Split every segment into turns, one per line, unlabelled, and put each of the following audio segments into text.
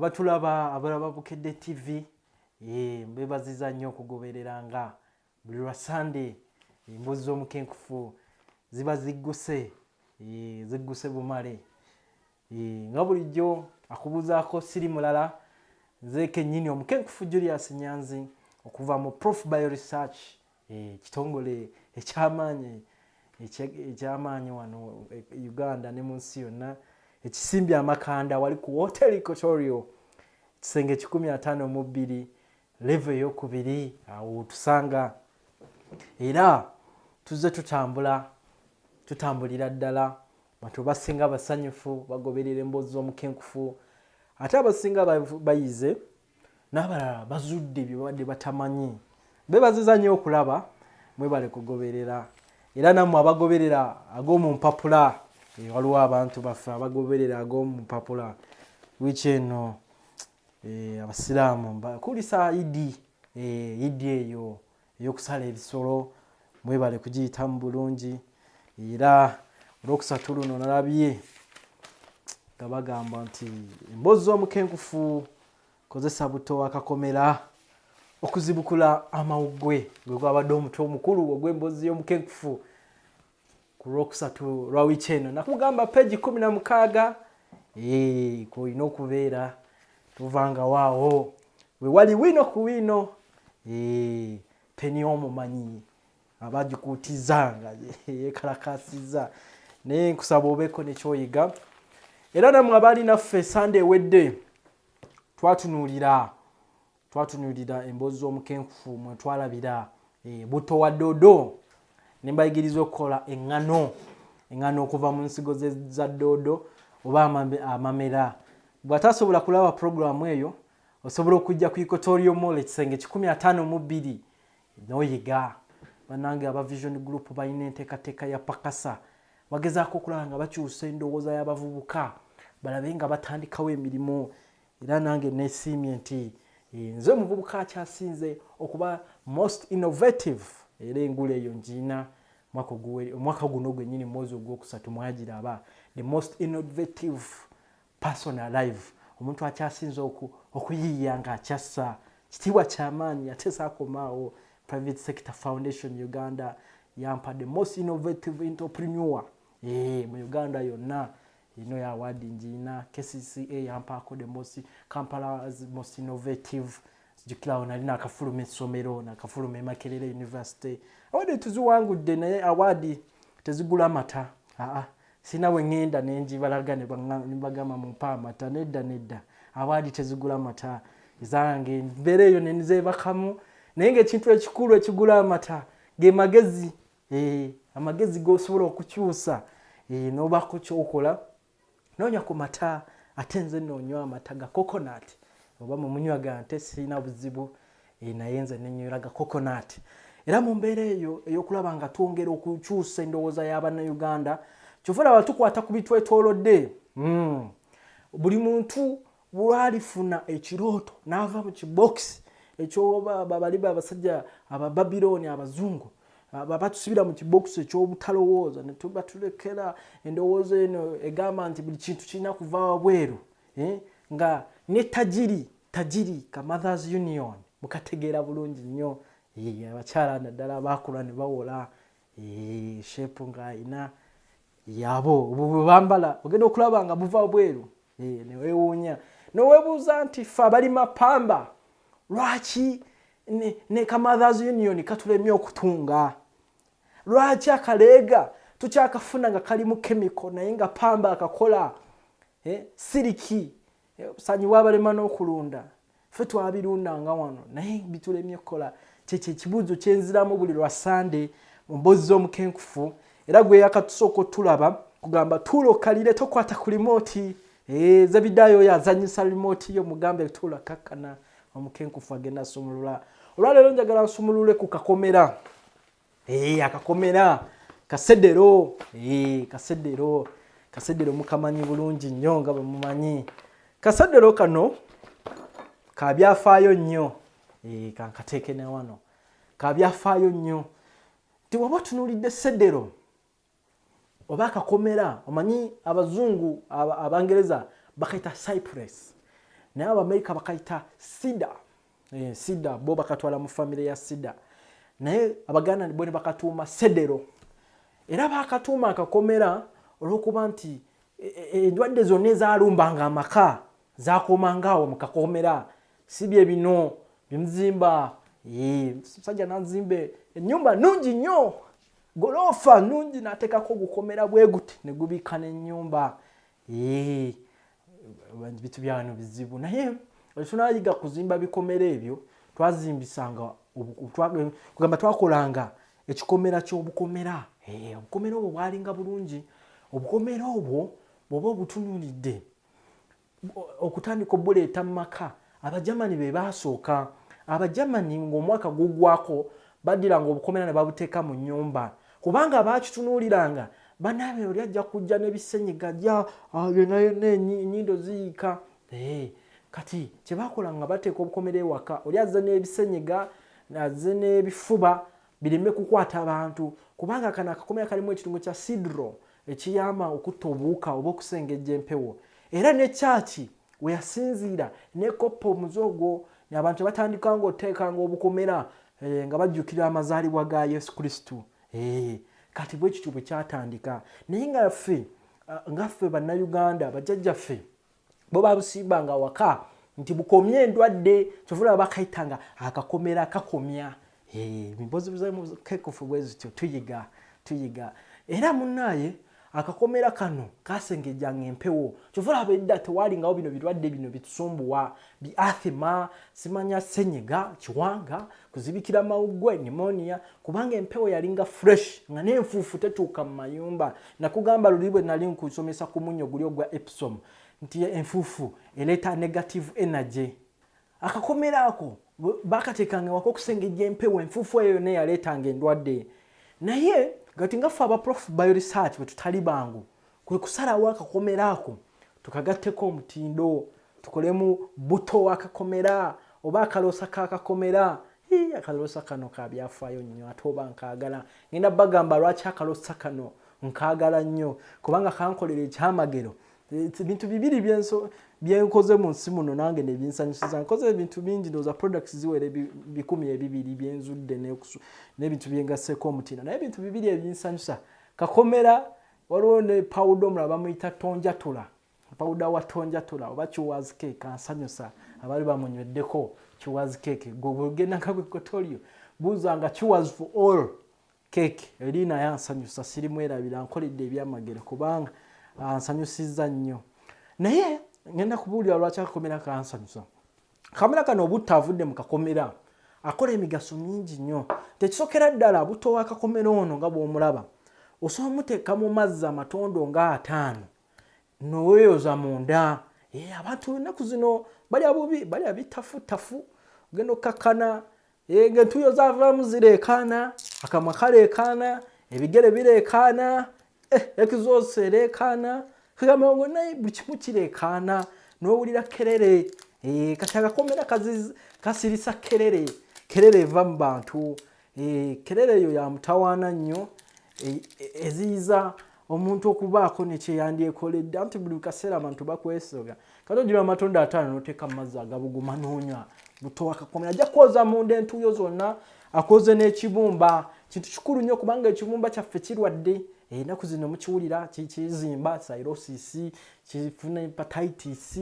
abatulaba abalaba Bukedde TV mbebaziza nnyo okugobereranga buli lwa Sunday emboozi z'omukenkufu ziba zigguse bumale nga bulijjo akubuzaako siri mulala nze kennyini omukenkufu Julius Nyanzi okuva mu Prof Bioresearch kitongole ekyamaanyi wano Uganda ne mu nsi yonna ekisimbye amakanda wali ku Hotel Equatorial kisenge 152 level ey'okubiri awo tusanga era tuzze tutambulira ddala bantu basinga basanyufu bagoberera emboozi z'omukenkufu ate abasinga bayize n'abalala bazudde bye babadde batamanyi bebaziza nnyo okulaba mwebale kugoberera era nammwe abagoberera ag'omu mpapula waliwo abantu baffe abagoberera ag'omu mpapula wiiki eno abasiraamu bakulisa idi eyo ey'okusala ebisolo mwebale kugiyitamu bulungi era olwokusatu luno nalabye nga bagamba nti emboozi z'omukenkufu kozesa buto wa Kakomera okuzibukula amawuggwe gwe gwabadde omutwe omukulu ogw'emboozi y'omukenkufu ku lwokusatu lwa wiiki eno nakugamba peegi 16 kwolina okubeera tuvanga waawo we wali wino ku wino peni omumanyi abagikuutiza nga yekalakasiza naye nkusaba obeeko nekyoyiga era namwe abaali naffe Sunday ewedde twatunuulira emboozi z'omukenkufu mwe twalabira buto wa doodo ne mbayigiriza okukola eŋŋano okuva mu nsigo za doodo oba amamera bw'atasobola kulaba puroguramu eyo osobola okujja ku Equatorial Mall ekisenge 152 n'oyiga bannange aba Vision Group balina enteekateeka ya pakasa bagezaako okulaba nga bakyusa endowooza y'abavubuka balabe nga batandikawo emirimu era nange neesiimye nti nze omuvubuka akyasinze okuba most innovative era engula eyo ngiina omwaka guno gwennyini mwezi ogwokusatu mwagiraba the most innovative person alive omuntu akyasinze okuyiiya nga akyassa kitiibwa kyamaanyi ate saakomaawo Private Sector Foundation Uganda yampa the most innovative entrepreneur mu Uganda yonna ino ya award ngiina KCCA yampaako the most Kampala's most innovative jukirawo nali nakafuluma essomero nakafuluma Makerere University awadi tuziwangudde naye awadi tezigula mata sina wengenda nenjibalaga ne bagama mu mpamata nedda awadi tezigula mata zange mbere eyo nenzebakamu naye ng'ekintu ekikulu ekigula amata ge magezi amagezi g'osobola okukyusa n'obaako kyokola noonya ku mata ate nze noonywa amata ga coconut oba mu munywa ga nte sirina buzibu naye nze nenywera ga coconut era mu mbeera eyo ey'okulaba nga twongera okukyusa endowooza y'Abannayuganda kyova olaba tukwata ku bitwetoolodde buli muntu bw'alifuna ekirooto n'ava mu kibokisi bali abasajja abababirooni abazungu batusibira mu kibokisi ekyobutalowooza ne batulekera endowooza eno egamba nti buli kintu kirina kuva wabweru nga ne tajiri ka Mothers Union mukategeera bulungi nnyo abakyala naddala baakula ne bawola shepu ng'ayina yabo bwe bambala ogenda okulaba nga buva bweru neweewuunya noweebuuza nti ffe abalima pamba lwaki ne ka Mothers Union katulemye okutunga lwaki akaleega tukyakafuna nga kalimu chemical naye nga pamba akakola siriki sanyiwa abalema n'okulunda ffe twabirundanga wano naye bitulemye okukola kyekyo ekibuuzo kyenziramu buli lwa Sunday mu mboozi z'omukenkufu era gwe yakatusooka otulaba kugamba tuulokalire tokwata ku remote Zebidayo oyo azanyisa remote yo mugambe tuula kakkana omukenkufu agenda asumulula olwaleero njagala nsumulule ku Kakomera akakomera kasedero kasedero mukamanyi bulungi nnyo nga bwe mumanyi kasedero kano kabyafaayo nnyo kankateeke ne wano kabyafaayo nnyo nti waba tunuulidde sedero oba Kakomera omanyi abazungu abangereza bakaita cypress naye Abamerika bakayita Cedar. Cedar bo bakatwala mu family ya Cedar, naye Abaganda bo ne bakatuuma Cedar. Era bakatuuma akakomera olw'okuba nti endwadde zonna ezaalumbanga amaka zaakomangaawo mu kakomera. Si bye bino bimuzimba musajja n'azimbe ennyumba nnungi nnyo, golofa nnungi, n'ateekako gukomera bwe guti ne gubiika n'ennyumba. Bitu byano bizibu, naye tunaayiga kuzimba bikomera ebyo twazimbisanga kugamba twakolanga ekikomera ky'obukomera. Obukomera obwo bwalinga bulungi. Obukomera obwo bw'oba obutunuulidde okutandika obuleeta mu maka, Abajamani be baasooka. Abajamani ng'omwaka gugwako baddira ng'obukomera ne babuteeka mu nnyumba, kubanga baakitunuuliranga banaabwe oli ajja kujja n'ebisenyiga jja yonna ennyindo ziyiika. Kati kye baakola nga bateeka obukomera ewaka, oli azze n'ebisenyiga azze n'ebifuba bireme kukwata abantu, kubanga kano akakomera kalimu ekitungo kya Cedar ekiyamba okutta obuwuka oba okusengejja empewo. Era ne kyaki we yasinziira n'ekoppa omuzogo, abantu batandika ng'oteekanga obukomera nga bajjukira amazaalibwa ga Yesu Kristo. Kati bwe kityo bwe kyatandika. Naye ngaffe bannayuganda bajjajjaffe bo babusimbanga waka nti bukomye endwadde, kyovula bakayitanga akakomera kakomya. Emboozi buzeemukeekufu bwe zityo tuyiga. Era munnaye akakomera kano kasengejjanga empewo, kyovula abedda tewalingawo bino birwadde bino bitusumbuwa bi asthma, simanya senyiga, kiwanga, kuzibikira mawuggwe, pneumonia, kubanga empewo yalinga fresh nga n'enfuufu tetuuka mu mayumba. Nakugamba luli bwe nali nkusomesa ku munyo guli ogwa Epsom nti enfuufu eleeta negative energy. Akakomera ako bakateekanga wako okusengejja empewo, enfuufu eyo ne yaleetanga endwadde. Naye gati ngaffe aba Prof Bioresearch bwe tutali bangu kwe kusalawo akakomera ako tukagatteko omutindo, tukolemu buto wakakomera oba akaloosa kakakomera. Akaloosa kano ka byafaayo nnyo ate oba nkaagala. Ngenda bagamba lwaki akaloosa kano nkaagala nnyo, kubanga kankolera ekyamagero. Bintu bibiri byenkoze mu nsi muno nange ne binsanyusiza. Nkoze ebintu bingi, ndowooza products ziwere 200 byenzudde n'ebintu byengasseeko omutindo, naye ebintu bibiri ebinsanyusa: kakomera, waliwo ne powder omulala bamuyita tonjatula, powder wa tonjatula oba chewers cake ansanyusa. Abali bamunyweddeko chewers cake, gogenda kakwekotorio buuzanga chewers for all cake, eri naye ansanyusa, sirimwerabira, nkoledde ebyamagero kubanga ansanyusizza nnyo. Naye ngenda kubuulira lwaki akakomera kansanyusa. Kakomera kano obutta avudde mu kakomera akola emigaso mingi nnyo. Tekisokera ddala buto wa kakomera ono nga bw'omulaba, osobola muteeka mu mazzi amatondo nga 5 noweeyoza munda. Abantu ennaku zino balya bubi, balya bitafutafu, ogenda okkakkana ng'entuuyo zaavaamu zireekaana, akamwa kaleekaana, ebigere bireekaana, ekizoosi ereekaana, kagambo naye buli kimu kireekaana, n'owulira kerere. Kati akakomera kasirisa kerere eva mu bantu. Kerere eyo ya mutawaana nnyo, eziyiza omuntu okubaako ne kyeyandyekoledde, anti buli kaseera abantu bakwesoga. Kati ogira amatondo 5 n'oteeka mu mazzi agabuguma n'onywa buto wa kakomera, ajja kwoza munda entuuyo zonna, akoze n'ekibumba. Kintu kikulu nnyo kubanga ekibumba kyaffe kirwadde. Ennaku zino mukiwulira kizimba, cirrhosis, kifuna hepatitis,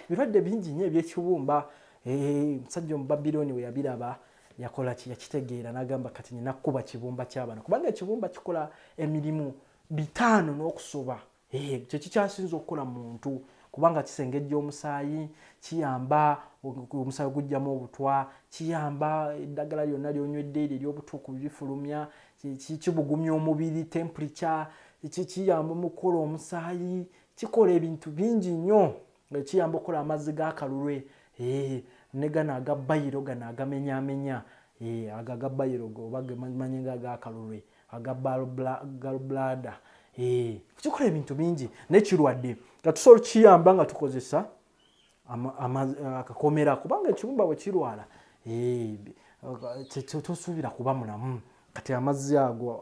birwadde bingi nnyo eby'ekibumba. Musajja omu Babiloni we yabiraba yakola ki, yakitegeera n'agamba kati nina kuba kibumba ky'abantu, kubanga ekibumba kikola emirimu 5 n'okusoba. Kye kikyasinza okukola muntu, kubanga kisengejja omusaayi, kiyamba omusaayi ogujjamu obutwa, kiyamba eddagala lyonna ly'onywedde eryo ery'obutuuku bifulumya, kibugumya omubiri, temperature, kiyamba mu kukola omusaayi, kikola ebintu bingi nnyo. Kiyamba okukola amazzi g'akalulwe, ne gano aga bayiro, gano agamenyaamenya, aga bayiro oba gemanyi nga ag'akalulwe, aga gallbladder. Kikola ebintu bingi n'ekirwadde nga tusobola kiyamba nga tukozesa akakomera, kubanga ekibumba bwe kirwala tosuubira kuba mulamu. Kati amazzi ago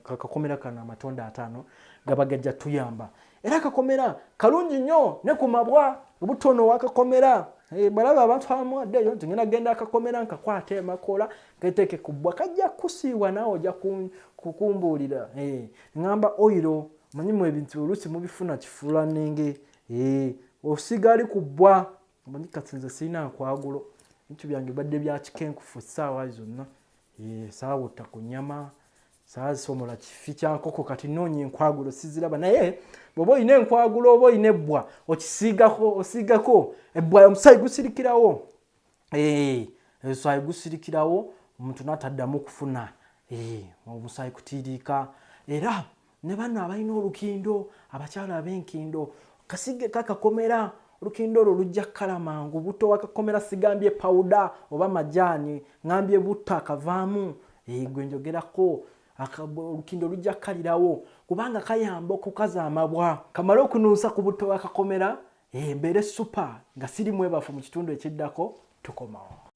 akakomera kano amatondo 5 gaba gajja tuyamba. Era akakomera kalungi nnyo ne ku mabwa, obutono wakakomera balaba abantu abamuwaddeyo nti ngenda genda akakomera nkakwata emakola nketeeke ku bbwa kajja kusiiwa naawe ojja kukumbuulira. Ngamba oyiro manyimu ebintu oluusi mubifuna kifuula nnenge. Osiga ali ku bbwa manyi kati nze sirina nkwagulo ebintu byange badde bya kikenkufu essaawa zonna. Saawutta ku nnyama saasomola kifi kya nkoko kati noonya enkwagulo siziraba naye bw'oba olina enkwagulo oba olina ebbwa okisiigako osiigako ebbwa omusaayi gusirikirawo. Omusaayi gusirikirawo omuntu n'ataddamu kufuna omusaayi kutiiriika. Era ne bano abalina olukindo abakyala ab'enkindo kasige kakakomera olukindo olwo lujja kkala mangu. Buto wakakomera sigambye pawuda oba majaani ngambye butto akavaamu gwe njogerako. Olukindo lujja kkalirawo kubanga kayamba okukaza amabwa kamale okunuusa ku buto wakakomera mbeere supa nga siri mwebafu mu kitundu ekiddako tukomawo.